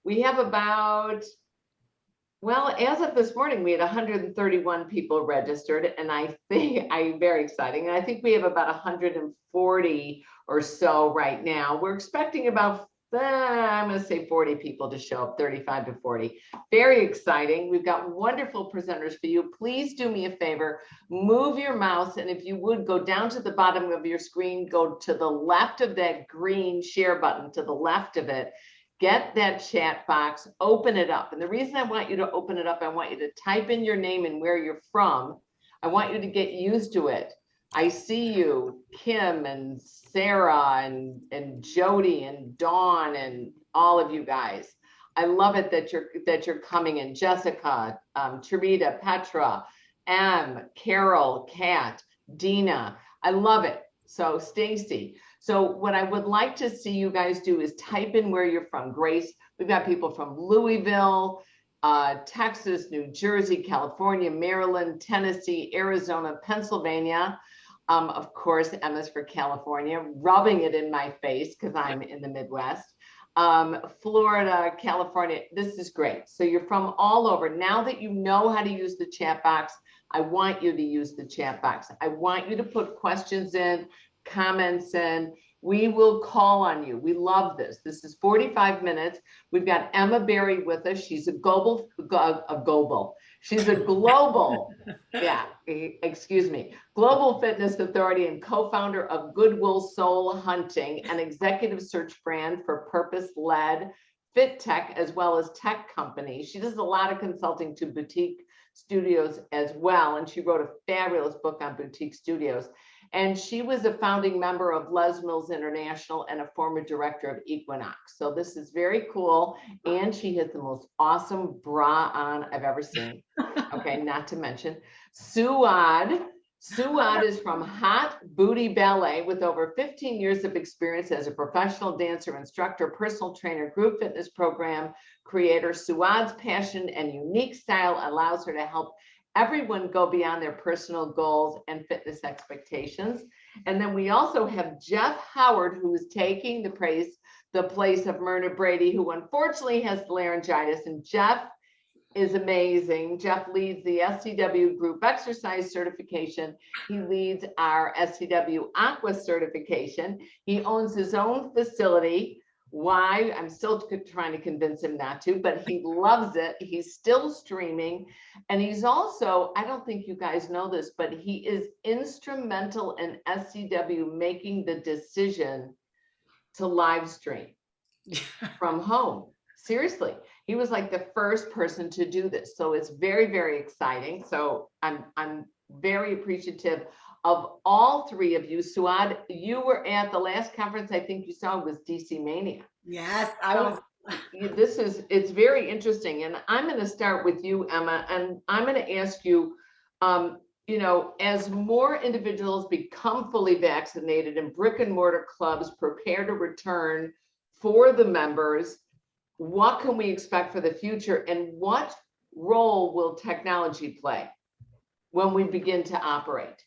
We have about, well, as of this morning, we had 131 people registered, and I think very exciting. And I think we have about 140 or so right now. We're expecting about, I'm going to say 40 people to show up, 35 to 40. Very exciting. We've got wonderful presenters for you. Please do me a favor, move your mouse, and if you would, go down to the bottom of your screen, go to the left of that green share button, to the left of it. Get that chat box, open it up. And the reason I want you to open it up, I want you to type in your name and where you're from. I want you to get used to it. I see you, Kim and Sara and Jody and Dawn and all of you guys. I love it that you're coming in. Jessica, Charita, Petra, Carol, Kat, Dina. I love it. So Stacy. So what I would like to see you guys do is type in where you're from. Grace, we've got people from Louisville, Texas, New Jersey, California, Maryland, Tennessee, Arizona, Pennsylvania. Of course, Emma's for California, rubbing it in my face because I'm in the Midwest. Florida, California, this is great. So you're from all over. Now that you know how to use the chat box, I want you to use the chat box. I want you to put questions in, comments in. We will call on you. We love this. This is 45 minutes. We've got Emma Berry with us. She's a global, yeah, excuse me, global fitness authority and co-founder of Goodwill Soul Hunting, an executive search brand for purpose-led fit tech as well as tech companies. She does a lot of consulting to boutique studios as well, and she wrote a fabulous book on boutique studios. And she was a founding member of Les Mills International and a former director of Equinox. So this is very cool. And she has the most awesome bra on I've ever seen. Okay, not to mention Suad. Suad is from Hot Booty Ballet with over 15 years of experience as a professional dancer, instructor, personal trainer, group fitness program creator. Suad's passion and unique style allows her to help everyone go beyond their personal goals and fitness expectations. And then we also have Jeff Howard, who is taking the place of Myrna Brady, who unfortunately has laryngitis. And Jeff is amazing. Jeff leads the SCW group exercise certification. He leads our SCW aqua certification. He owns his own facility. Why? I'm still trying to convince him not to, but he loves it. He's still streaming. And he's also, I don't think you guys know this, but he is instrumental in SCW making the decision to live stream from home. Seriously, he was like the first person to do this. So it's very, very exciting. So I'm very appreciative of all three of you. Suad, you were at the last conference I think you saw was DC Mania. Yes, I was. It's very interesting. And I'm going to start with you, Emma, and I'm going to ask you, you know, as more individuals become fully vaccinated and brick and mortar clubs prepare to return for the members, what can we expect for the future, and what role will technology play when we begin to operate?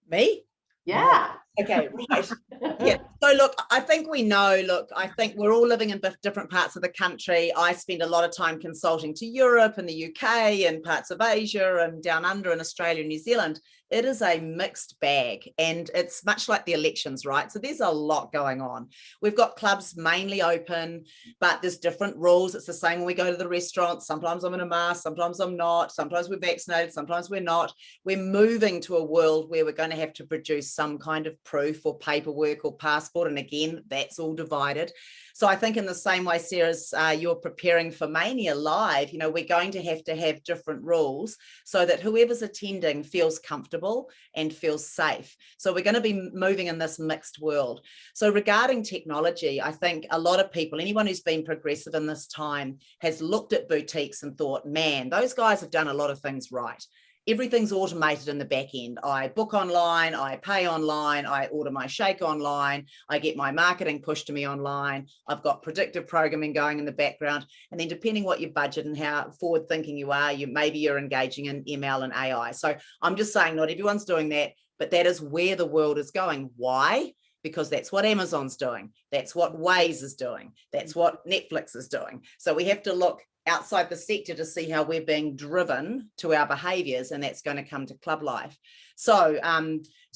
Me? Yeah. Okay, right. Yeah. So look, I think we know, I think we're all living in different parts of the country. I spend a lot of time consulting to Europe and the UK and parts of Asia and down under in Australia and New Zealand. It is a mixed bag, and it's much like the elections, right? So there's a lot going on. We've got clubs mainly open, but there's different rules. It's the same when we go to the restaurant. Sometimes I'm in a mask, sometimes I'm not. Sometimes we're vaccinated, sometimes we're not. We're moving to a world where we're going to have to produce some kind of proof or paperwork or passport. And again, that's all divided. So I think in the same way, Sarah's, you're preparing for Mania Live, you know, we're going to have different rules so that whoever's attending feels comfortable and feels safe. So we're going to be moving in this mixed world. So regarding technology, I think a lot of people, anyone who's been progressive in this time, has looked at boutiques and thought, man, those guys have done a lot of things right. Everything's automated in the back end. I book online, I pay online, I order my shake online, I get my marketing pushed to me online. I've got predictive programming going in the background. And then depending what your budget and how forward thinking you are, maybe you're engaging in ML and AI. So I'm just saying not everyone's doing that, but that is where the world is going. Why? because that's what Amazon's doing. That's what Waze is doing. That's what Netflix is doing. So we have to look outside the sector to see how we're being driven to our behaviors, and that's going to come to club life. So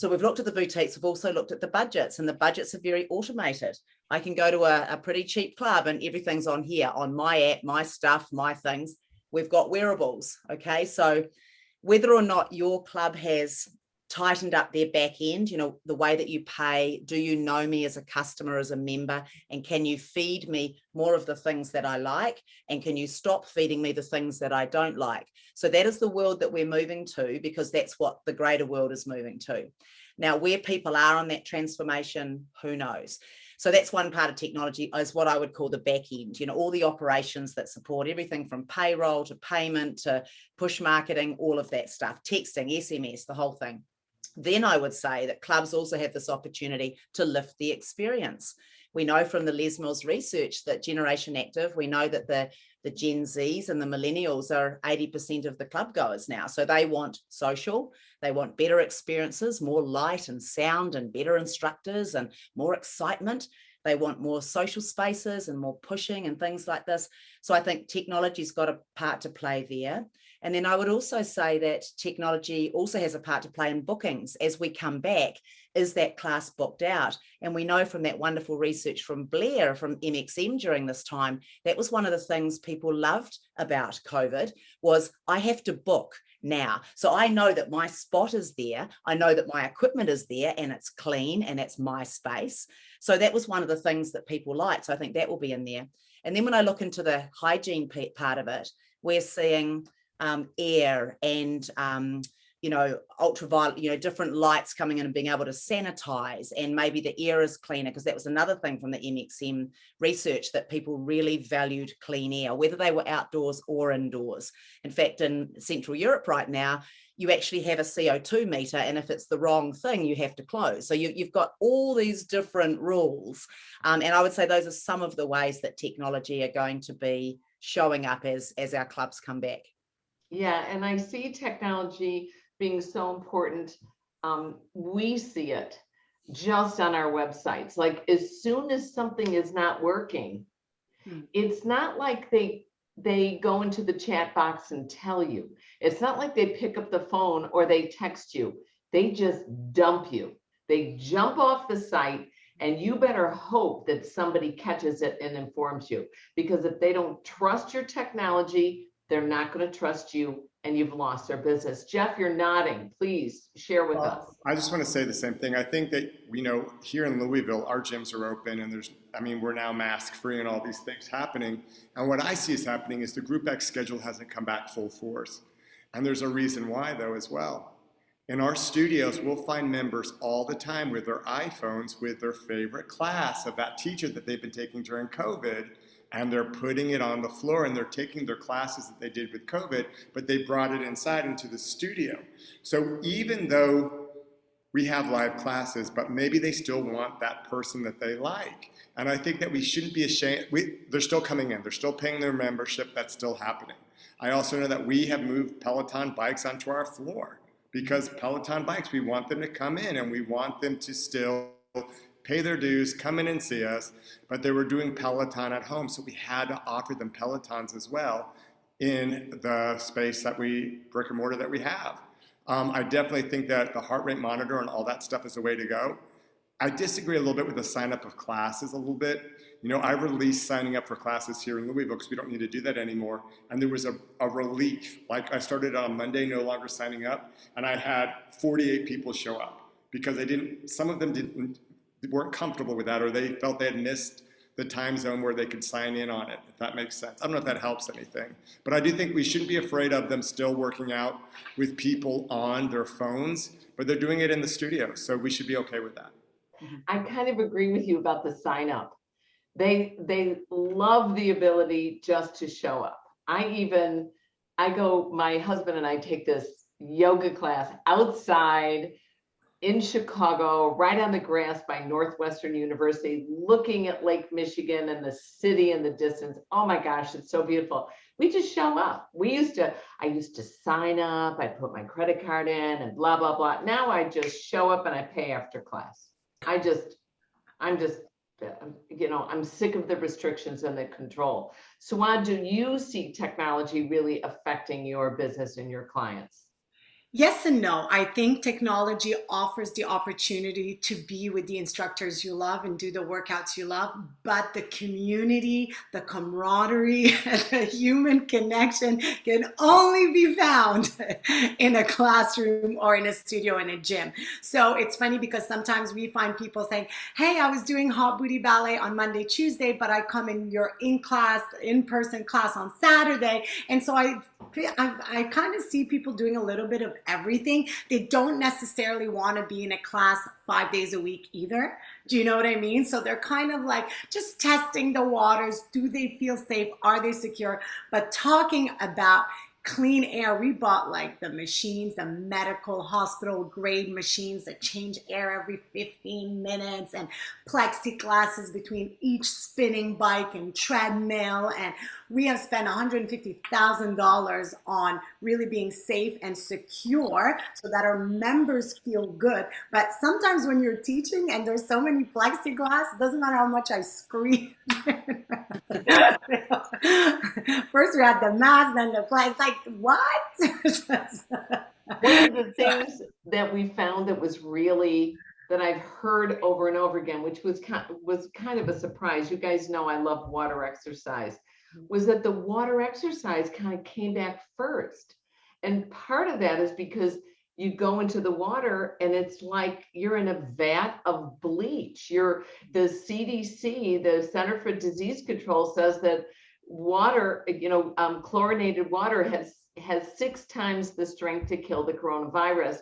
we've looked at the boutiques, we've also looked at the budgets, and the budgets are very automated. I can go to a pretty cheap club and everything's on here, on my app, my stuff, my things. We've got wearables, okay? So whether or not your club has tightened up their back end, the way that you pay, do you know me as a customer, as a member, and can you feed me more of the things that I like, and can you stop feeding me the things that I don't like? So that is the world that we're moving to, because that's what the greater world is moving to. Now, where people are on that transformation, who knows? So that's one part of technology, is what I would call the back end, all the operations that support everything from payroll to payment to push marketing, all of that stuff, texting, SMS, the whole thing. Then I would say that clubs also have this opportunity to lift the experience. We know from the Les Mills research that Generation Active, we know that the Gen Zs and the millennials are 80% of the club goers now. So they want social, they want better experiences, more light and sound and better instructors and more excitement. They want more social spaces and more pushing and things like this. So I think technology's got a part to play there. And then I would also say that technology also has a part to play in bookings. As we come back, is that class booked out? And we know from that wonderful research from Blair, from MXM during this time, that was one of the things people loved about COVID, was I have to book now. So I know that my spot is there. I know that my equipment is there and it's clean and it's my space. So that was one of the things that people liked. So I think that will be in there. And then when I look into the hygiene part of it, we're seeing air and ultraviolet, different lights coming in and being able to sanitize, and maybe the air is cleaner, because that was another thing from the MXM research, that people really valued clean air, whether they were outdoors or indoors. In fact, in Central Europe right now, you actually have a CO2 meter, and if it's the wrong thing, you have to close. So you've got all these different rules. And I would say those are some of the ways that technology are going to be showing up as our clubs come back. Yeah, and I see technology being so important. We see it just on our websites. Like, as soon as something is not working, it's not like they go into the chat box and tell you. It's not like they pick up the phone or they text you. They just dump you. They jump off the site, and you better hope that somebody catches it and informs you. Because if they don't trust your technology, they're not going to trust you, and you've lost their business. Jeff, you're nodding. Please share with us. I just want to say the same thing. I think that, here in Louisville, our gyms are open, and we're now mask free and all these things happening. And what I see is happening is the Group X schedule hasn't come back full force. And there's a reason why, though, as well. In our studios, we'll find members all the time with their iPhones with their favorite class of that teacher that they've been taking during COVID. And they're putting it on the floor, and they're taking their classes that they did with COVID, but they brought it inside into the studio. So even though we have live classes, but maybe they still want that person that they like. And I think that we shouldn't be ashamed. They're still coming in. They're still paying their membership. That's still happening. I also know that we have moved Peloton bikes onto our floor, because Peloton bikes, we want them to come in, and we want them to still pay their dues, come in and see us, but they were doing Peloton at home, so we had to offer them Pelotons as well in the space that brick and mortar that we have. I definitely think that the heart rate monitor and all that stuff is the way to go. I disagree a little bit with the sign up of classes a little bit. I released signing up for classes here in Louisville because we don't need to do that anymore. And there was a relief. Like, I started on Monday, no longer signing up, and I had 48 people show up because some of them weren't comfortable with that, or they felt they had missed the time zone where they could sign in on it, if that makes sense. I don't know if that helps anything, but I do think we shouldn't be afraid of them still working out with people on their phones, but they're doing it in the studio, so we should be okay with that. I kind of agree with you about the sign up. They love the ability just to show up. My husband and I take this yoga class outside in Chicago, right on the grass by Northwestern University, looking at Lake Michigan and the city in the distance. Oh my gosh, it's so beautiful. We just show up. I used to sign up, I'd put my credit card in and blah, blah, blah. Now I just show up and I pay after class. I'm just, I'm sick of the restrictions and the control. Suad, do you see technology really affecting your business and your clients? Yes and no. I think technology offers the opportunity to be with the instructors you love and do the workouts you love, but the community, the camaraderie, and the human connection can only be found in a classroom or in a studio in a gym. So it's funny because sometimes we find people saying, hey, I was doing hot booty ballet on Monday, Tuesday, but I come in your in-person class on Saturday. And so I kind of see people doing a little bit of everything. They don't necessarily want to be in a class 5 days a week either. Do you know what I mean? So they're kind of like just testing the waters. Do they feel safe? Are they secure? But talking about clean air, we bought like the machines, the medical hospital grade machines that change air every 15 minutes and plexiglasses between each spinning bike and treadmill. And we have spent $150,000 on really being safe and secure so that our members feel good. But sometimes when you're teaching and there's so many plexiglass, it doesn't matter how much I scream. First we had the mask, then the play. It's like, what? One of the things that we found that was really, that I've heard over and over again, which was kind of a surprise. You guys know I love water exercise, was that the water exercise kind of came back first. And part of that is because you go into the water and it's like you're in a vat of bleach. The CDC, the Center for Disease Control, says that water, chlorinated water has 6 times the strength to kill the coronavirus.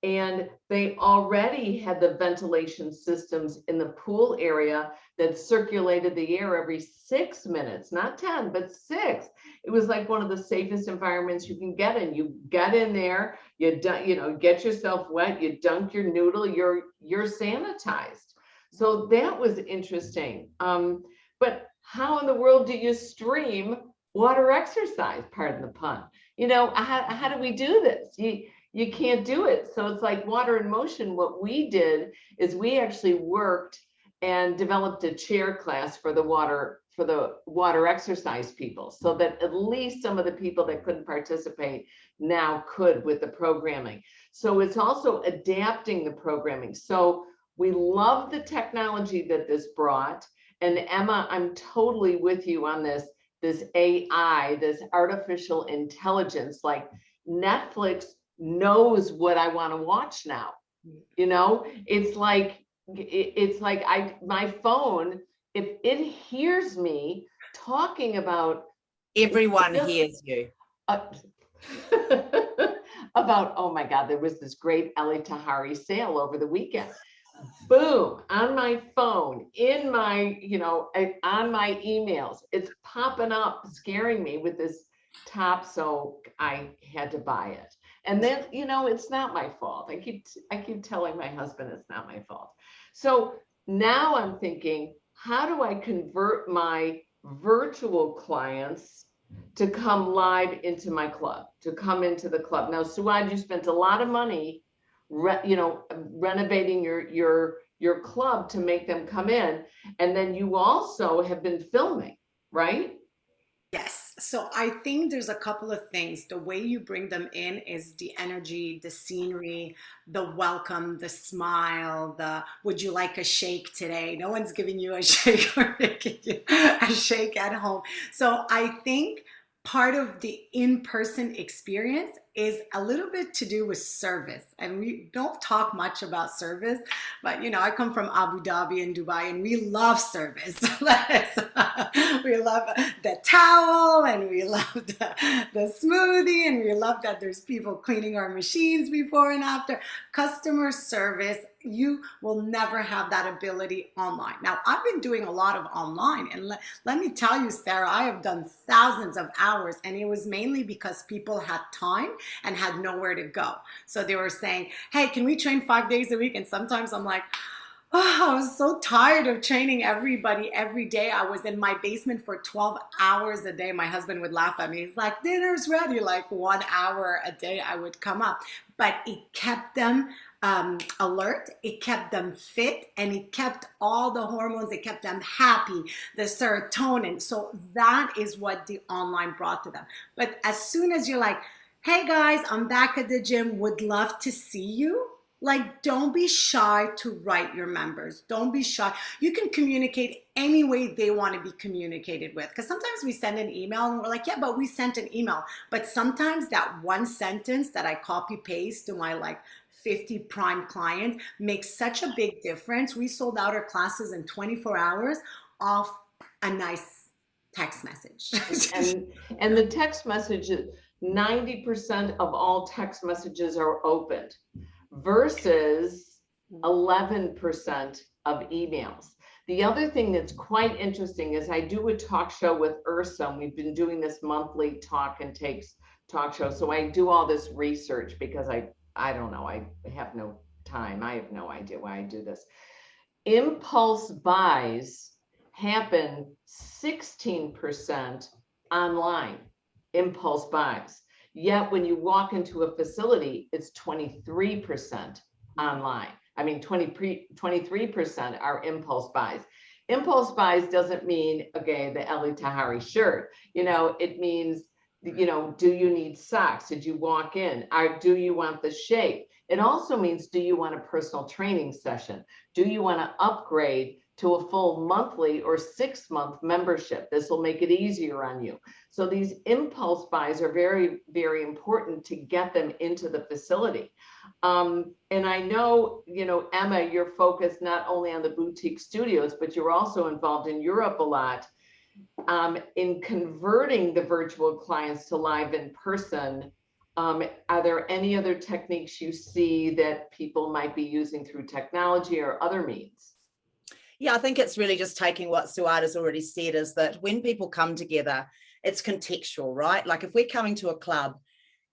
And they already had the ventilation systems in the pool area that circulated the air every 6 minutes, not 10, but 6. It was like one of the safest environments you can get in. You get in there, get yourself wet, you dunk your noodle, you're sanitized. So that was interesting. But how in the world do you stream water exercise? Pardon the pun. How do we do this? You can't do it. So it's like Water in Motion. What we did is we actually worked and developed a chair class for the water exercise people, so that at least some of the people that couldn't participate now could with the programming. So it's also adapting the programming. So we love the technology that this brought. And Emma, I'm totally with you on this AI, this artificial intelligence. Like Netflix knows what I want to watch now. It's like my phone, if it hears me talking about, Everyone hears you. About, oh my God, there was this great Eli Tahari sale over the weekend. Boom, on my phone, in my, on my emails, it's popping up, scaring me with this top. So I had to buy it. And then, it's not my fault. I keep telling my husband it's not my fault. So now I'm thinking, how do I convert my virtual clients to come live into my club, to come into the club? Now, Suad, you spent a lot of money, renovating your club to make them come in. And then you also have been filming, right? Yes. So I think there's a couple of things. The way you bring them in is the energy, the scenery, the welcome, the smile, would you like a shake today? No one's giving you a shake or making you a shake at home. So I think part of the in-person experience is a little bit to do with service. And we don't talk much about service, but I come from Abu Dhabi and Dubai, and we love service. We love the towel, and we love the smoothie, and we love that there's people cleaning our machines before and after. Customer service, you will never have that ability online. Now, I've been doing a lot of online, and let me tell you, Sarah, I have done thousands of hours, and it was mainly because people had time and had nowhere to go. So they were saying, hey, can we train 5 days a week? And sometimes I'm like, oh, I was so tired of training everybody every day. I was in my basement for 12 hours a day. My husband would laugh at me. He's like, dinner's ready. Like 1 hour a day I would come up. But it kept them alert, it kept them fit, and it kept all the hormones, it kept them happy, the serotonin. So that is what the online brought to them. But as soon as you're like, hey guys, I'm back at the gym, would love to see you. Like, don't be shy to write your members. Don't be shy. You can communicate any way they want to be communicated with. Because sometimes we send an email and we're like, yeah, but we sent an email. But sometimes that one sentence that I copy paste to my like 50 prime clients makes such a big difference. We sold out our classes in 24 hours off a nice text message. And the text messages, 90% of all text messages are opened versus 11% of emails. The other thing that's quite interesting is I do a talk show with Ursa, and we've been doing this monthly talk and takes talk show. So I do all this research because I don't know, I have no time. I have no idea why I do this. Impulse buys happen 16% online, impulse buys. Yet when you walk into a facility, it's 23% online. I mean, 23% are impulse buys. Impulse buys doesn't mean, okay, the Eli Tahari shirt. You know, it means, you know, do you need socks? Did you walk in? Do you want the shape? It also means, do you want a personal training session? Do you want to upgrade to a full monthly or 6-month membership? This will make it easier on you. So these impulse buys are very, very important to get them into the facility. And I know, you know, Emma, you're focused not only on the boutique studios, but you're also involved in Europe a lot in converting the virtual clients to live in person. Are there any other techniques you see that people might be using through technology or other means? Yeah, I think it's really just taking what Suada's already said, is that when people come together, it's contextual, right? Like if we're coming to a club,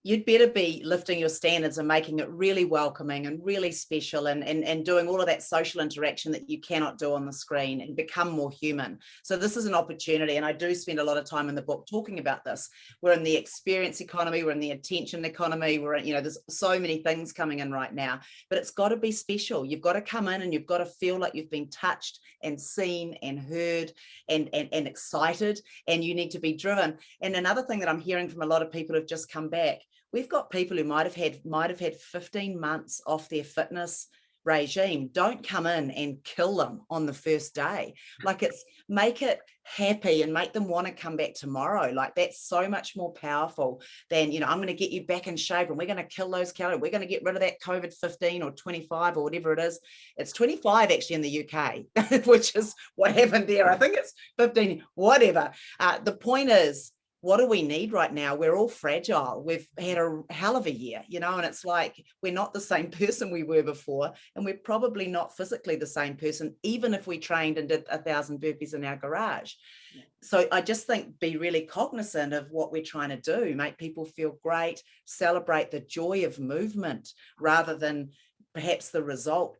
you'd better be lifting your standards and making it really welcoming and really special, and doing all of that social interaction that you cannot do on the screen, and become more human. So this is an opportunity, and I do spend a lot of time in the book talking about this. We're in the experience economy, we're in the attention economy, we're in, you know, there's so many things coming in right now, but it's got to be special. You've got to come in and you've got to feel like you've been touched and seen and heard and excited, and you need to be driven. And another thing that I'm hearing from a lot of people who've just come back, we've got people who might have had 15 months off their fitness regime. Don't come in and kill them on the first day. Like, it's make it happy and make them want to come back tomorrow. Like, that's so much more powerful than, you know, I'm going to get you back in shape and we're going to kill those calories. We're going to get rid of that COVID 15 or 25 or whatever it is. It's 25 actually in the UK, which is what happened there. I think it's 15, whatever. The point is, what do we need right now? We're all fragile. We've had a hell of a year, you know, and it's like, we're not the same person we were before. And we're probably not physically the same person, even if we trained and did 1,000 burpees in our garage. Yeah. So I just think, be really cognizant of what we're trying to do, make people feel great, celebrate the joy of movement rather than perhaps the result.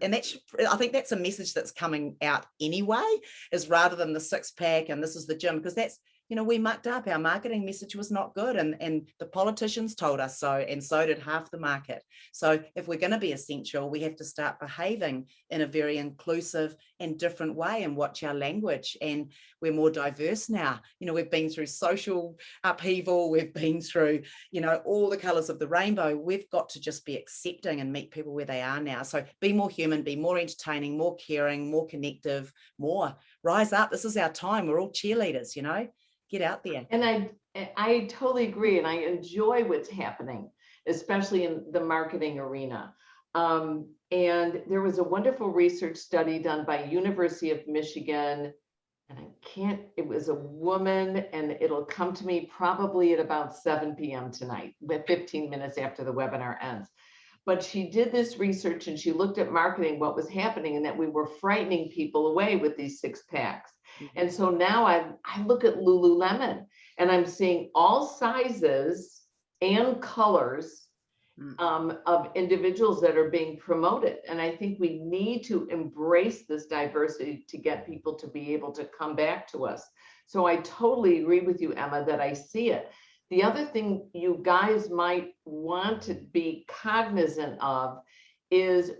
And that's, I think that's a message that's coming out anyway, is rather than the 6-pack and this is the gym, because that's, you know, we mucked up. Our marketing message was not good, and the politicians told us so, and so did half the market. So if we're going to be essential, we have to start behaving in a very inclusive and different way and watch our language. And we're more diverse now. You know, we've been through social upheaval. We've been through, you know, all the colors of the rainbow. We've got to just be accepting and meet people where they are now. So be more human, be more entertaining, more caring, more connective, more rise up. This is our time. We're all cheerleaders, you know. Get out there. And I totally agree. And I enjoy what's happening, especially in the marketing arena. And there was a wonderful research study done by University of Michigan. And it was a woman, and it'll come to me probably at about 7 p.m. tonight, with 15 minutes after the webinar ends. But she did this research and she looked at marketing, what was happening, and that we were frightening people away with these 6-packs. And so now I look at Lululemon and I'm seeing all sizes and colors of individuals that are being promoted. And I think we need to embrace this diversity to get people to be able to come back to us. So I totally agree with you, Emma, that I see it. The other thing you guys might want to be cognizant of is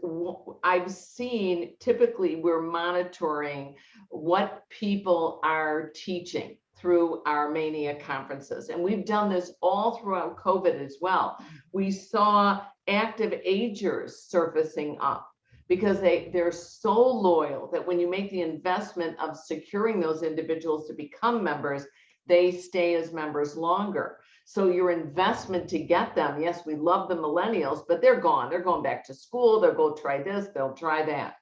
I've seen, typically we're monitoring what people are teaching through our Mania conferences. And we've done this all throughout COVID as well. We saw active agers surfacing up because they're so loyal that when you make the investment of securing those individuals to become members, they stay as members longer. So your investment to get them, yes, we love the millennials, but they're gone. They're going back to school. They'll go try this, they'll try that.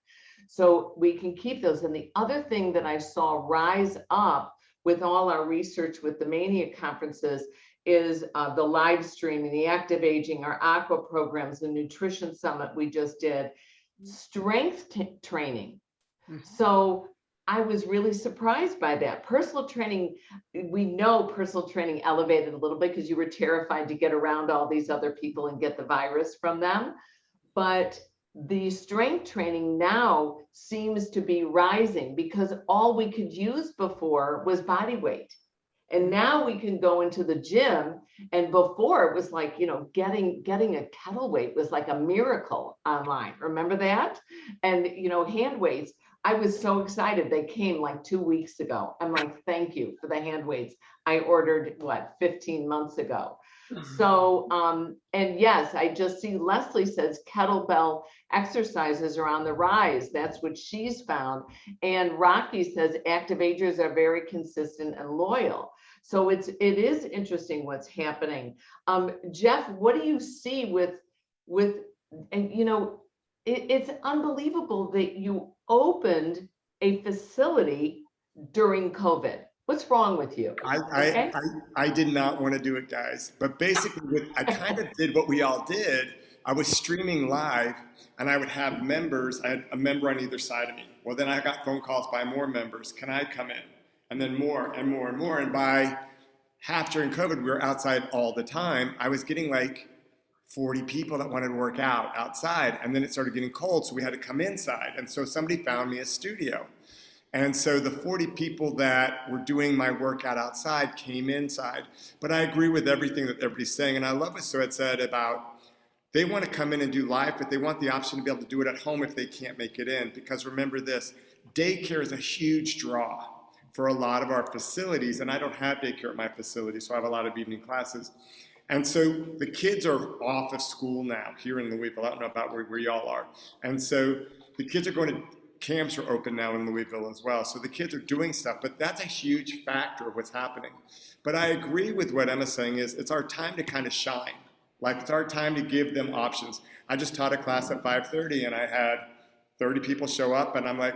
So we can keep those. And the other thing that I saw rise up with all our research with the Mania conferences is the live streaming, the active aging, our aqua programs, the nutrition summit we just did, strength training. So I was really surprised by that. Personal training, we know personal training elevated a little bit because you were terrified to get around all these other people and get the virus from them. But the strength training now seems to be rising because all we could use before was body weight. And now we can go into the gym, and before it was like, you know, getting a kettle weight was like a miracle online. Remember that? And, you know, hand weights. I was so excited. They came like 2 weeks ago. I'm like, thank you for the hand weights. I ordered what, 15 months ago. So, and yes, I just see Leslie says kettlebell exercises are on the rise. That's what she's found. And Rocky says active agers are very consistent and loyal. So it is interesting what's happening. Jeff, what do you see with, and you know, it's unbelievable that you opened a facility during COVID. What's wrong with you? I did not want to do it, guys. But basically, I kind of did what we all did. I was streaming live, and I would have members. I had a member on either side of me. Well, then I got phone calls by more members. Can I come in? And then more and more and more. And by half during COVID, we were outside all the time. I was getting like 40 people that wanted to work out outside. And then it started getting cold, so we had to come inside. And so somebody found me a studio. And so the 40 people that were doing my workout outside came inside. But I agree with everything that everybody's saying. And I love what Sara said about they want to come in and do live, but they want the option to be able to do it at home if they can't make it in. Because remember this, daycare is a huge draw for a lot of our facilities. And I don't have daycare at my facility, so I have a lot of evening classes. And so the kids are off of school now here in Louisville. I don't know about where y'all are. And so the kids are going to camps are open now in Louisville as well. So the kids are doing stuff, but that's a huge factor of what's happening. But I agree with what Emma's saying is it's our time to kind of shine. Like it's our time to give them options. I just taught a class at 5:30 and I had 30 people show up and I'm like,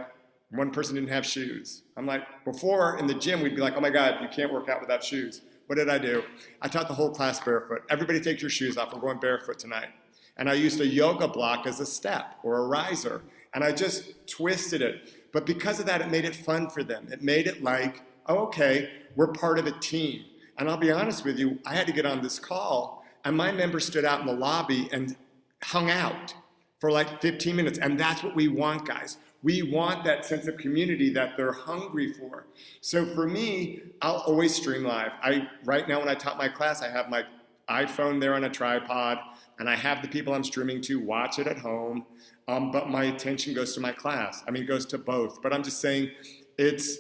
one person didn't have shoes. I'm like, before in the gym, we'd be like, oh my God, you can't work out without shoes. What did I do? I taught the whole class barefoot. Everybody take your shoes off. We're going barefoot tonight. And I used a yoga block as a step or a riser. And I just twisted it. But because of that, it made it fun for them. It made it like, oh, okay, we're part of a team. And I'll be honest with you, I had to get on this call, and my members stood out in the lobby and hung out for like 15 minutes. And that's what we want, guys. We want that sense of community that they're hungry for. So for me, I'll always stream live. Right now when I taught my class, I have my iPhone there on a tripod, and I have the people I'm streaming to watch it at home. But my attention goes to my class. I mean, it goes to both. But I'm just saying, it's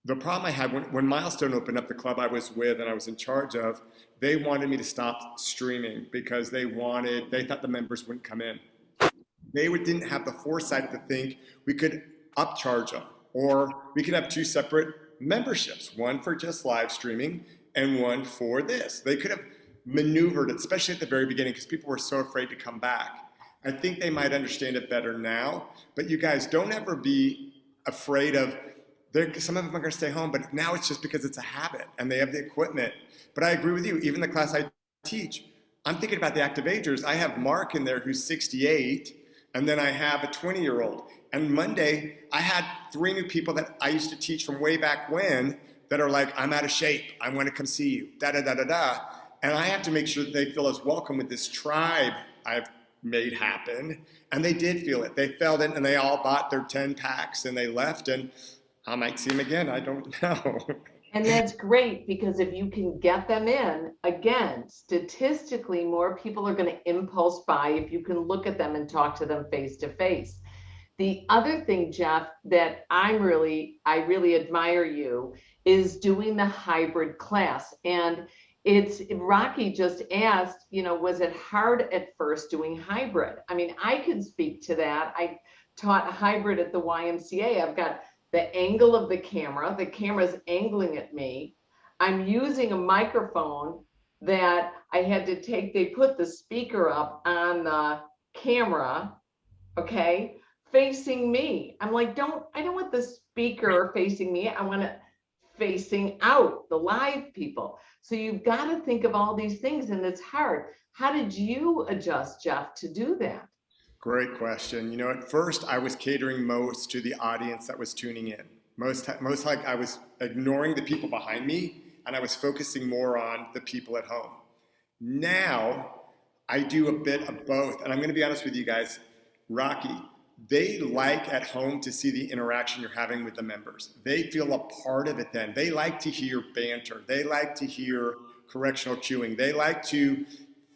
the problem I had when Milestone opened up the club I was with and I was in charge of, they wanted me to stop streaming because they thought the members wouldn't come in. They didn't have the foresight to think we could upcharge them, or we could have two separate memberships, one for just live streaming and one for this. They could have maneuvered it, especially at the very beginning, because people were so afraid to come back. I think they might understand it better now, but you guys don't ever be afraid of, some of them are gonna stay home, but now it's just because it's a habit and they have the equipment. But I agree with you, even the class I teach, I'm thinking about the active agers. I have Mark in there who's 68, and then I have a 20-year-old. And Monday, I had 3 new people that I used to teach from way back when that are like, I'm out of shape, I wanna come see you, da-da-da-da-da. And I have to make sure that they feel as welcome with this tribe I've made happen. And they did feel it. They felt it, and they all bought their 10 packs and they left, and I might see them again, I don't know. And that's great, because if you can get them in, again, statistically, more people are going to impulse buy if you can look at them and talk to them face to face. The other thing, Jeff, that I really admire you is doing the hybrid class. And Rocky just asked, was it hard at first doing hybrid? I mean, I can speak to that. I taught hybrid at the YMCA. I've got the angle of the camera's angling at me. I'm using a microphone that I had to take, they put the speaker up on the camera, okay, facing me. I'm like, I don't want the speaker facing me. I want it facing out, the live people. So you've got to think of all these things, and it's hard. How did you adjust, Jeff, to do that? Great question. At first I was catering most to the audience that was tuning in. Most like I was ignoring the people behind me, and I was focusing more on the people at home. Now I do a bit of both. And I'm going to be honest with you guys, Rocky, they like at home to see the interaction you're having with the members. They feel a part of it then. They like to hear banter. They like to hear correctional cueing. They like to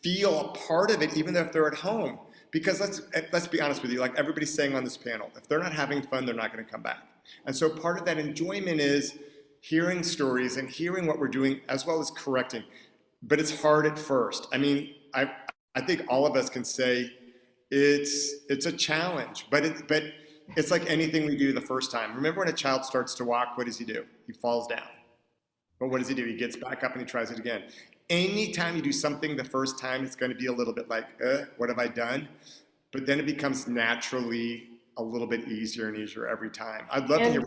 feel a part of it, even if they're at home. Because let's be honest with you, like everybody's saying on this panel, if they're not having fun, they're not going to come back. And so part of that enjoyment is hearing stories and hearing what we're doing, as well as correcting. But it's hard at first. I mean, I think all of us can say it's a challenge, but it's like anything we do the first time. Remember when a child starts to walk, what does he do? He falls down. But what does he do? He gets back up and he tries it again. Anytime you do something the first time, it's going to be a little bit like, what have I done? But then it becomes naturally a little bit easier and easier every time. I'd love to hear.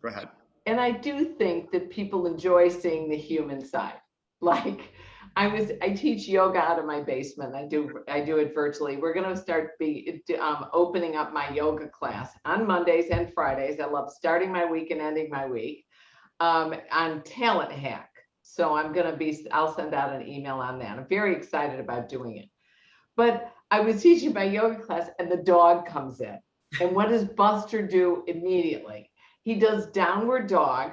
Go ahead. And I do think that people enjoy seeing the human side. Like I teach yoga out of my basement. I do it virtually. We're going to start opening up my yoga class on Mondays and Fridays. I love starting my week and ending my week on Talent Hack. So I'll send out an email on that. I'm very excited about doing it. But I was teaching my yoga class and the dog comes in. And what does Buster do immediately? He does downward dog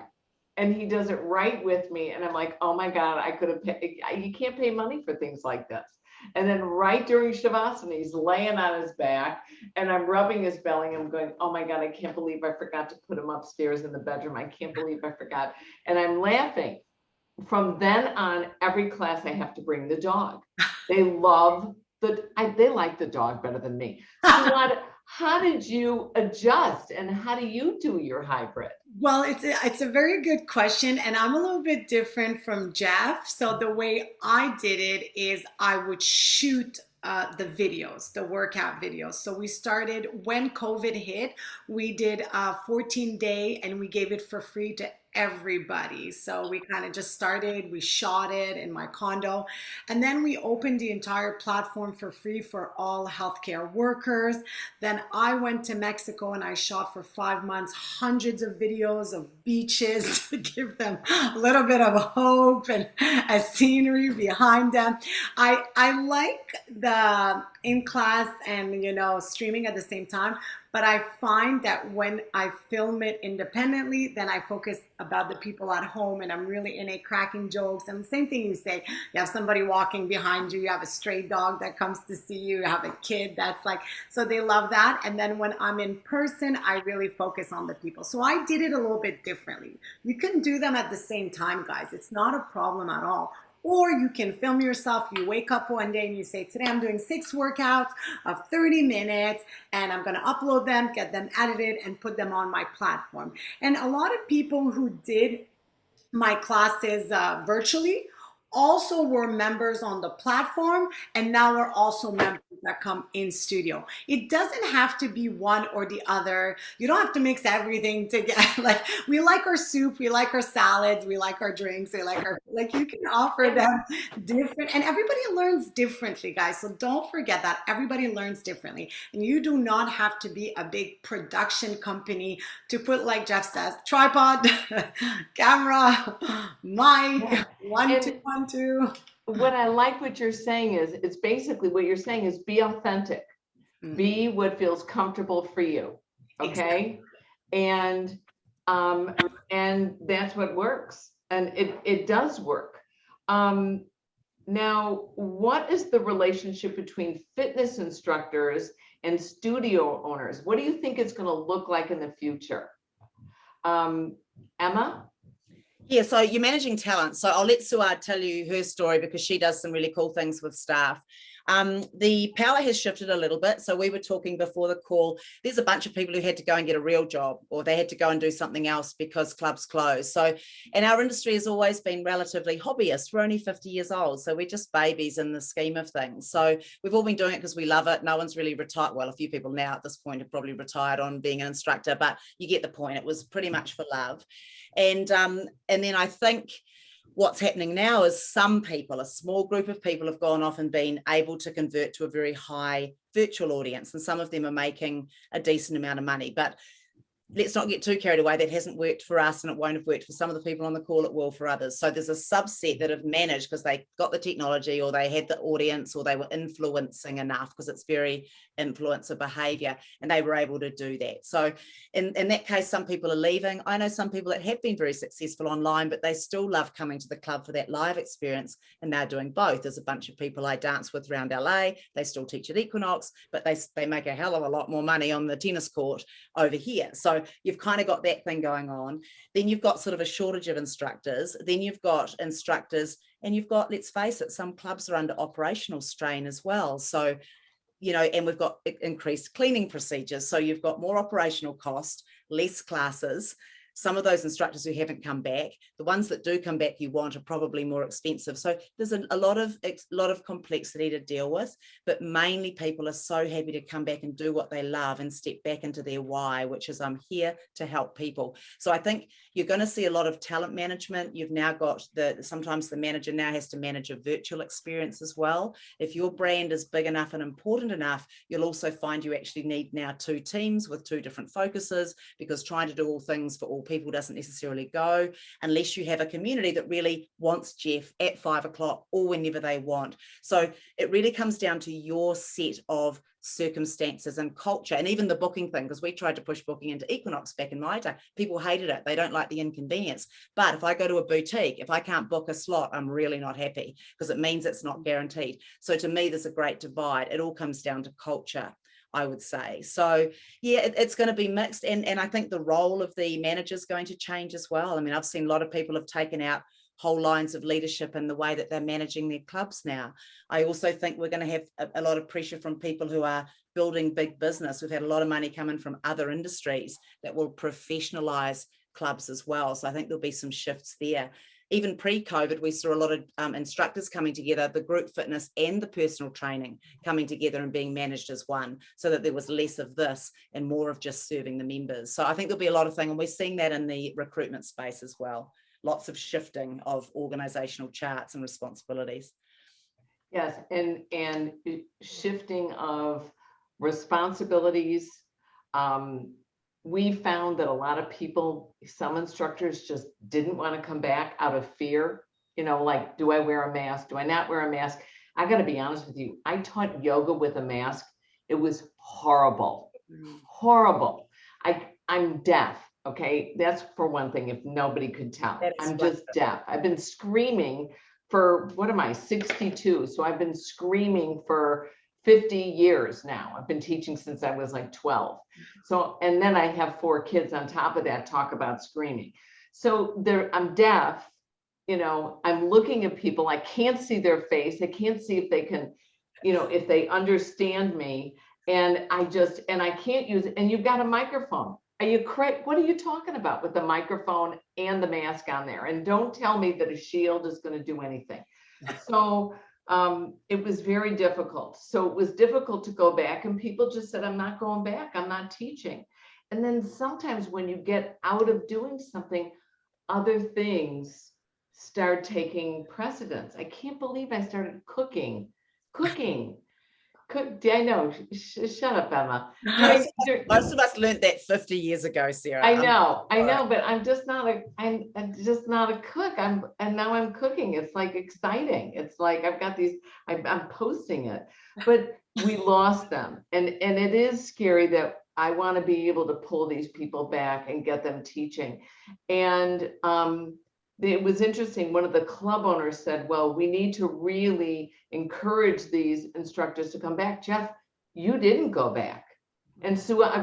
and he does it right with me. And I'm like, oh my God, you can't pay money for things like this. And then right during Shavasana, he's laying on his back and I'm rubbing his belly. I'm going, oh my God, I can't believe I forgot to put him upstairs in the bedroom. I can't believe I forgot. And I'm laughing. From then on, every class I have to bring the dog. They like the dog better than me. So how did you adjust and how do you do your hybrid? Well, it's a very good question, and I'm a little bit different from Jeff. So the way I did it is I would shoot the videos, the workout videos. So we started when COVID hit, we did a 14-day and we gave it for free to everybody. So we kind of just started, we shot it in my condo, and then we opened the entire platform for free for all healthcare workers. Then I went to Mexico and I shot for 5 months, hundreds of videos of beaches to give them a little bit of hope and a scenery behind them. I like the in-class and, streaming at the same time. But I find that when I film it independently, then I focus about the people at home and I'm really in it cracking jokes. And the same thing you say, you have somebody walking behind you, you have a stray dog that comes to see you, you have a kid that's like, so they love that. And then when I'm in person, I really focus on the people. So I did it a little bit differently. You can do them at the same time, guys. It's not a problem at all. Or you can film yourself. You wake up one day and you say, today I'm doing 6 workouts of 30 minutes and I'm going to upload them, get them edited and put them on my platform. And a lot of people who did my classes virtually also were members on the platform, and now we're also members that come in studio. It doesn't have to be one or the other. You don't have to mix everything together. Like, we like our soup, we like our salads, we like our drinks, you can offer them different, and everybody learns differently, guys. So don't forget that everybody learns differently, and you do not have to be a big production company to put, like Jeff says, tripod, camera, mic, 1, 2, 1, 2. What I like what you're saying is, it's basically what you're saying is be authentic. Mm-hmm. Be what feels comfortable for you. Okay. Exactly. And that's what works. and it does work. Now, what is the relationship between fitness instructors and studio owners? What do you think it's going to look like in the future? Emma? Yeah, so you're managing talent. So I'll let Suad tell you her story because she does some really cool things with staff. The power has shifted a little bit. So we were talking before the call, there's a bunch of people who had to go and get a real job, or they had to go and do something else because clubs closed. So, and our industry has always been relatively hobbyist. We're only 50 years old, so we're just babies in the scheme of things. So we've all been doing it because we love it. No one's really retired. Well, a few people now at this point have probably retired on being an instructor, but you get the point. It was pretty much for love. And then I think what's happening now is some people, a small group of people, have gone off and been able to convert to a very high virtual audience, and some of them are making a decent amount of money. But let's not get too carried away. That hasn't worked for us, and it won't have worked for some of the people on the call. It will for others. So there's a subset that have managed because they got the technology, or they had the audience, or they were influencing enough, because it's very influencer behavior, and they were able to do that. So in that case, some people are leaving. I know some people that have been very successful online, but they still love coming to the club for that live experience, and they're doing both. There's a bunch of people I dance with around LA. They still teach at Equinox, but they make a hell of a lot more money on the tennis court over here. So you've kind of got that thing going on. Then you've got sort of a shortage of instructors. Then you've got instructors, and you've got, let's face it, some clubs are under operational strain as well. So, you know, and we've got increased cleaning procedures. So you've got more operational cost, less classes. Some of those instructors who haven't come back, the ones that do come back you want, are probably more expensive. So there's a lot of complexity to deal with, but mainly people are so happy to come back and do what they love and step back into their why, which is I'm here to help people. So I think you're going to see a lot of talent management. You've now got sometimes the manager now has to manage a virtual experience as well. If your brand is big enough and important enough, you'll also find you actually need now 2 teams with 2 different focuses, because trying to do all things for all people doesn't necessarily go unless you have a community that really wants Jeff at 5 o'clock or whenever they want. So it really comes down to your set of circumstances and culture, and even the booking thing, because we tried to push booking into Equinox back in my day. People hated it. They don't like the inconvenience. But if I go to a boutique, if I can't book a slot, I'm really not happy, because it means it's not guaranteed. So to me, there's a great divide. It all comes down to culture, I would say. So yeah, it's going to be mixed, and I think the role of the manager is going to change as well. I mean, I've seen a lot of people have taken out whole lines of leadership in the way that they're managing their clubs now. I also think we're going to have a lot of pressure from people who are building big business. We've had a lot of money coming from other industries that will professionalize clubs as well. So I think there'll be some shifts there. Even pre-COVID, we saw a lot of instructors coming together, the group fitness and the personal training coming together and being managed as one, so that there was less of this and more of just serving the members. So I think there'll be a lot of things, and we're seeing that in the recruitment space as well. Lots of shifting of organizational charts and responsibilities. Yes, and shifting of responsibilities. We found that a lot of people, some instructors just didn't want to come back out of fear. You know, like, do I wear a mask? Do I not wear a mask? I got to be honest with you. I taught yoga with a mask. It was horrible, horrible. I'm deaf. Okay, that's for one thing, if nobody could tell. I'm just deaf. I've been screaming for, what am I, 62? So I've been screaming for 50 years now. I've been teaching since I was like 12. So, and then I have 4 kids on top of that, talk about screaming. So I'm deaf, you know, I'm looking at people, I can't see their face. I can't see if they can, you know, if they understand me. And I can't use it. And you've got a microphone. Are you correct? What are you talking about with the microphone and the mask on there? And don't tell me that a shield is going to do anything. So it was very difficult. So it was difficult to go back, and people just said, I'm not going back. I'm not teaching. And then sometimes when you get out of doing something, other things start taking precedence. I can't believe I started cooking. I know. Shut up, Emma. Most of us learned that 50 years ago, Sarah. I know, but I'm just not a cook. And now I'm cooking. It's like exciting. It's like I've got these. I'm posting it, but we lost them, and it is scary that I want to be able to pull these people back and get them teaching, and it was interesting. One of the club owners said, well, we need to really encourage these instructors to come back. Jeff, you didn't go back. And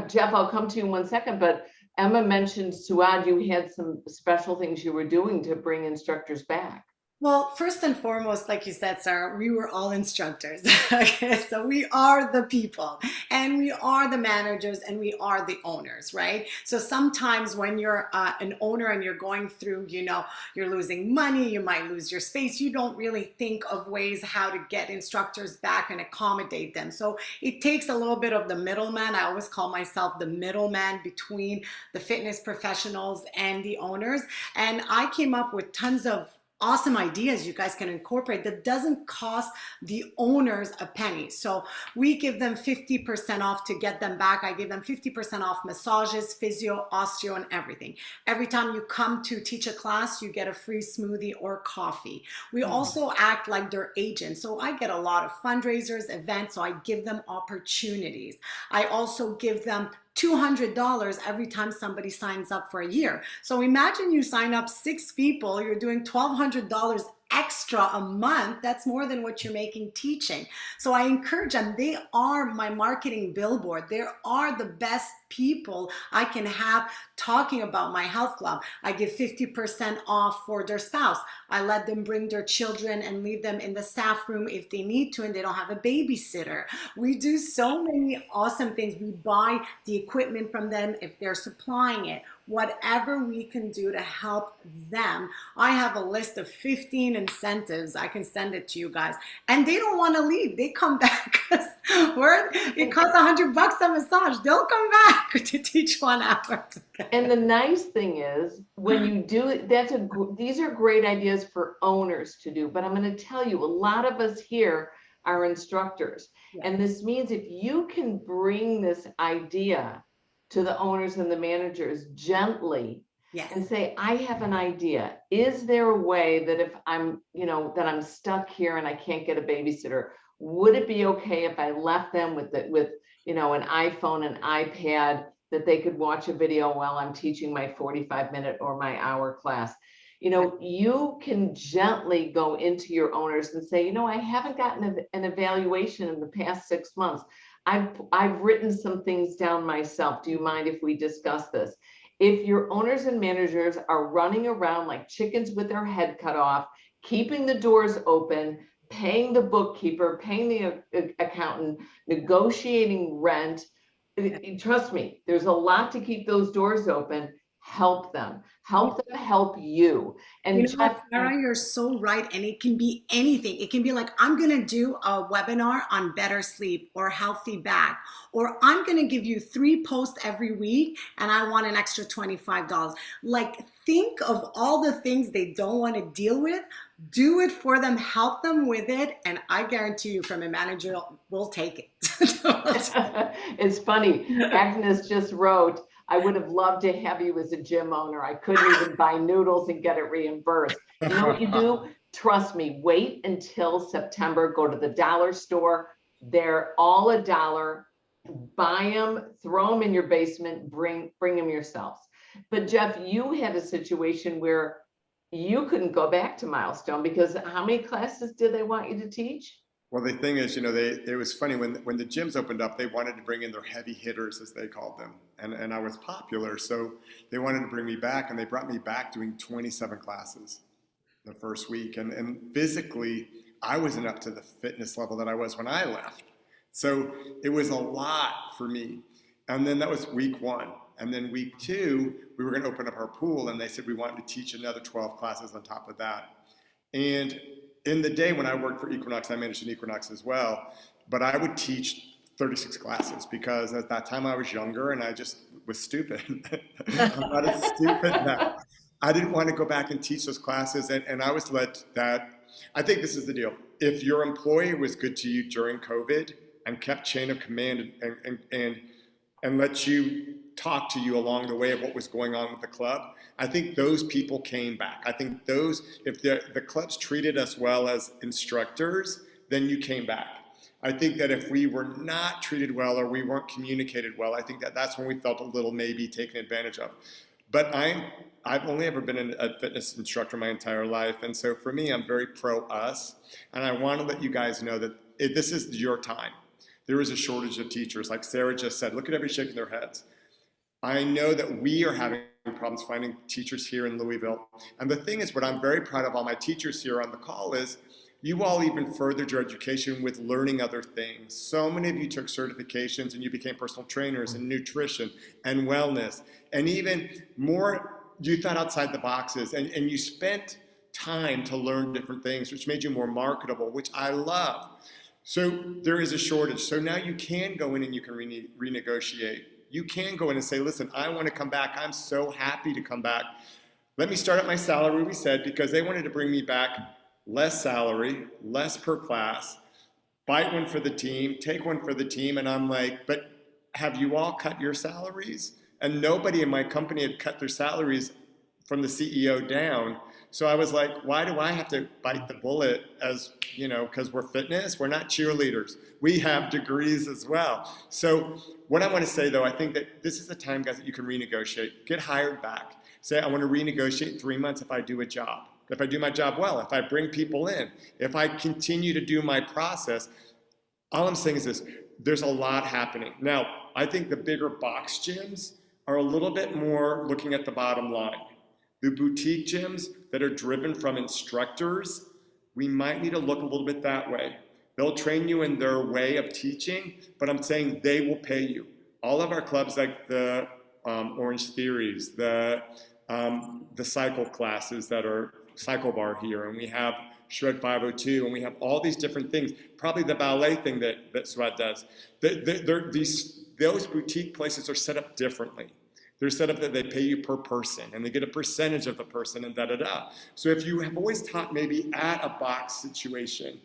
Jeff, I'll come to you in 1 second, but Emma mentioned, Suad, you had some special things you were doing to bring instructors back. Well, first and foremost, like you said, Sarah, we were all instructors. Okay, so we are the people and we are the managers and we are the owners, right? So sometimes when you're an owner and you're going through, you're losing money, you might lose your space, you don't really think of ways how to get instructors back and accommodate them. So it takes a little bit of the middleman. I always call myself the middleman between the fitness professionals and the owners. And I came up with tons of awesome ideas you guys can incorporate that doesn't cost the owners a penny. So we give them 50% off to get them back. I give them 50% off massages, physio, osteo, and everything. Every time you come to teach a class, you get a free smoothie or coffee. We also act like their agent. So I get a lot of fundraisers, events, so I give them opportunities. I also give them $200 every time somebody signs up for a year. So imagine you sign up 6 people, you're doing $1,200 extra a month. That's more than what you're making teaching. So I encourage them. They are my marketing billboard. They are the best people I can have talking about my health club. I give 50% off for their spouse. I let them bring their children and leave them in the staff room if they need to and they don't have a babysitter. We do so many awesome things. We buy the equipment from them if they're supplying it. Whatever we can do to help them. I have a list of 15 incentives. I can send it to you guys. And they don't want to leave. They come back because it costs $100 a massage. They'll come back to teach 1 hour. And the nice thing is when you do it, these are great ideas for owners to do. But I'm going to tell you, a lot of us here are instructors. Yeah. And this means if you can bring this idea to the owners and the managers gently, yes, and say, I have an idea. Is there a way that if I'm, that I'm stuck here and I can't get a babysitter, would it be okay if I left them with an iPhone, an iPad, that they could watch a video while I'm teaching my 45-minute or my hour class? You can gently go into your owners and say, I haven't gotten an evaluation in the past 6 months. I've written some things down myself. Do you mind if we discuss this? If your owners and managers are running around like chickens with their head cut off, keeping the doors open, paying the bookkeeper, paying the accountant, negotiating rent, trust me, there's a lot to keep those doors open. Help them help you. And Sarah, you're so right. And it can be anything. It can be like, I'm going to do a webinar on better sleep or healthy back, or I'm going to give you 3 posts every week and I want an extra $25. Like, think of all the things they don't want to deal with. Do it for them, help them with it. And I guarantee you from a manager, we'll take it. It's funny. Agnes just wrote, I would have loved to have you as a gym owner. I couldn't even buy noodles and get it reimbursed. You know what you do? Trust me, wait until September. Go to the dollar store. They're all $1. Buy them, throw them in your basement, bring them yourselves. But Jeff, you had a situation where you couldn't go back to Milestone because how many classes did they want you to teach? Well, the thing is, it was funny when the gyms opened up, they wanted to bring in their heavy hitters, as they called them. And I was popular, so they wanted to bring me back, and they brought me back doing 27 classes the first week. And physically, I wasn't up to the fitness level that I was when I left. So it was a lot for me. And then that was week 1. And then week 2, we were going to open up our pool, and they said we wanted to teach another 12 classes on top of that. And in the day when I worked for Equinox, I managed an Equinox as well, but I would teach 36 classes because at that time I was younger and I just was stupid. I'm not as stupid now. I didn't want to go back and teach those classes, and I was led that. I think this is the deal. If your employee was good to you during COVID and kept chain of command and let you talk to you along the way of what was going on with the club, I think those people came back. I think if the clubs treated us well as instructors, then you came back. I think that if we were not treated well or we weren't communicated well, I think that's when we felt a little maybe taken advantage of. But I've only ever been a fitness instructor my entire life. And so for me, I'm very pro us. And I want to let you guys know that this is your time. There is a shortage of teachers. Like Sara just said, look at everybody shaking their heads. I know that we are having problems finding teachers here in Louisville. And the thing is, what I'm very proud of all my teachers here on the call is you all even furthered your education with learning other things. So many of you took certifications and you became personal trainers in nutrition and wellness. And even more, you thought outside the boxes and you spent time to learn different things, which made you more marketable, which I love. So there is a shortage. So now you can go in and you can renegotiate. You can go in and say, listen, I want to come back. I'm so happy to come back. Let me start at my salary, we said, because they wanted to bring me back less salary, less per class, bite one for the team, take one for the team. And I'm like, but have you all cut your salaries? And nobody in my company had cut their salaries from the CEO down. So I was like, why do I have to bite the bullet as, because we're fitness, we're not cheerleaders. We have degrees as well. So what I want to say though, I think that this is the time, guys, that you can renegotiate, get hired back. Say, I want to renegotiate in 3 months if I do a job, if I do my job well, if I bring people in, if I continue to do my process. All I'm saying is this, there's a lot happening. Now, I think the bigger box gyms are a little bit more looking at the bottom line. The boutique gyms that are driven from instructors, we might need to look a little bit that way. They'll train you in their way of teaching, but I'm saying they will pay you. All of our clubs, like the Orange Theories, the cycle classes that are Cycle Bar here, and we have Shred 502, and we have all these different things. Probably the ballet thing that Sweat does. Those boutique places are set up differently. They're set up that they pay you per person and they get a percentage of the person and da-da-da. So if you have always taught maybe at a box situation,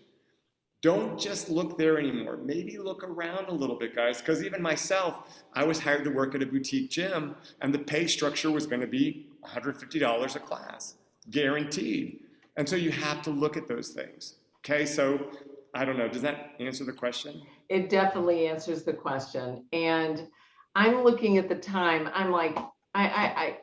don't just look there anymore. Maybe look around a little bit, guys, because even myself, I was hired to work at a boutique gym and the pay structure was going to be $150 a class, guaranteed. And so you have to look at those things. Okay, so I don't know, does that answer the question? It definitely answers the question. And I'm looking at the time, I'm like,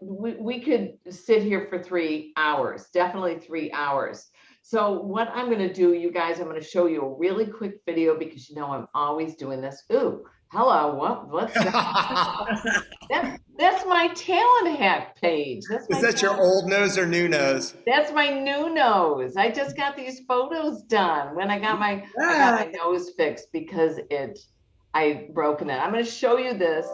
we could sit here for 3 hours, definitely 3 hours. So what I'm going to do, you guys, I'm going to show you a really quick video because I'm always doing this. Ooh, hello, what's that? That's my talent hack page. Is that your old nose or new nose? That's my new nose. I just got these photos done when I got my nose fixed because I broken it. I'm going to show you this.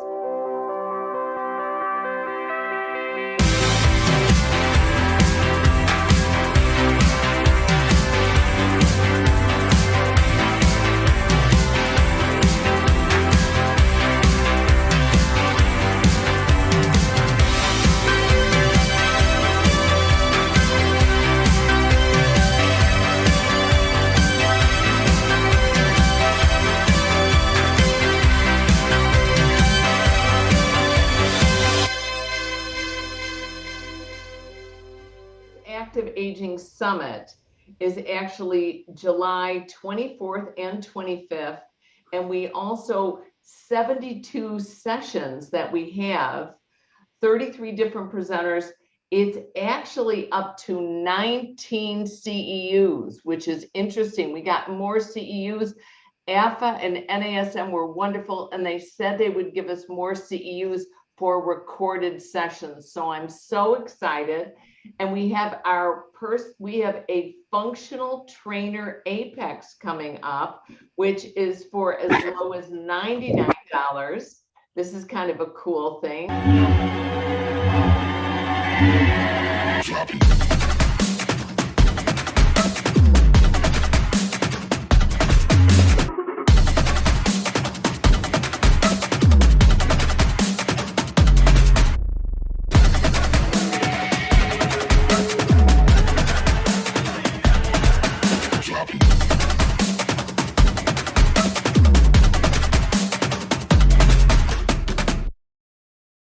Active Aging Summit is actually July 24th and 25th. And we also 72 sessions that we have, 33 different presenters. It's actually up to 19 CEUs, which is interesting. We got more CEUs. AFA and NASM were wonderful, and they said they would give us more CEUs for recorded sessions. So I'm so excited. And we have a functional trainer Apex coming up, which is for as low as $99. This is kind of a cool thing.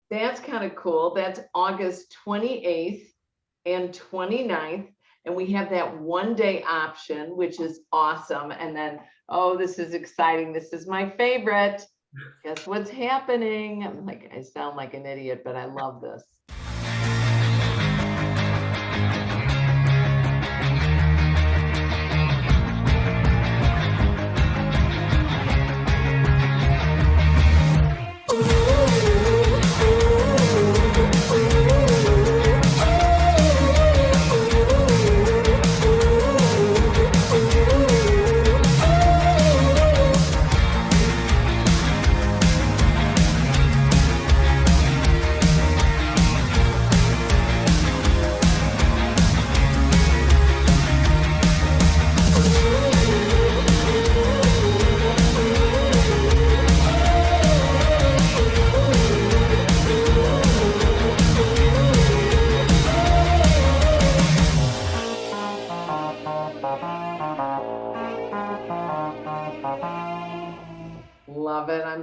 That's kind of cool. That's August 28th and 29th. And we have that 1-day option, which is awesome. And then, oh, this is exciting. This is my favorite. Guess what's happening? I sound like an idiot, but I love this.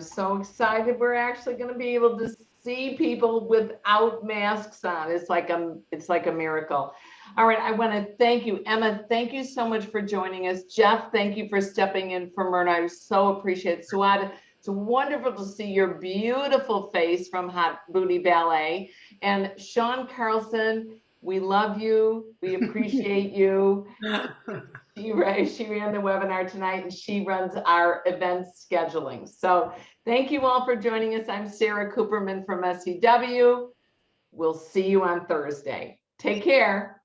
I'm so excited. We're actually going to be able to see people without masks on. It's like a miracle. All right, I want to thank you, Emma. Thank you so much for joining us. Jeff, thank you for stepping in for Myrna. I so appreciate it. Suad, it's wonderful to see your beautiful face from Hot Booty Ballet. And Sean Carlson, we love you. We appreciate you. She ran the webinar tonight, and she runs our event scheduling. So thank you all for joining us. I'm Sara Kooperman from SCW. We'll see you on Thursday. Take care.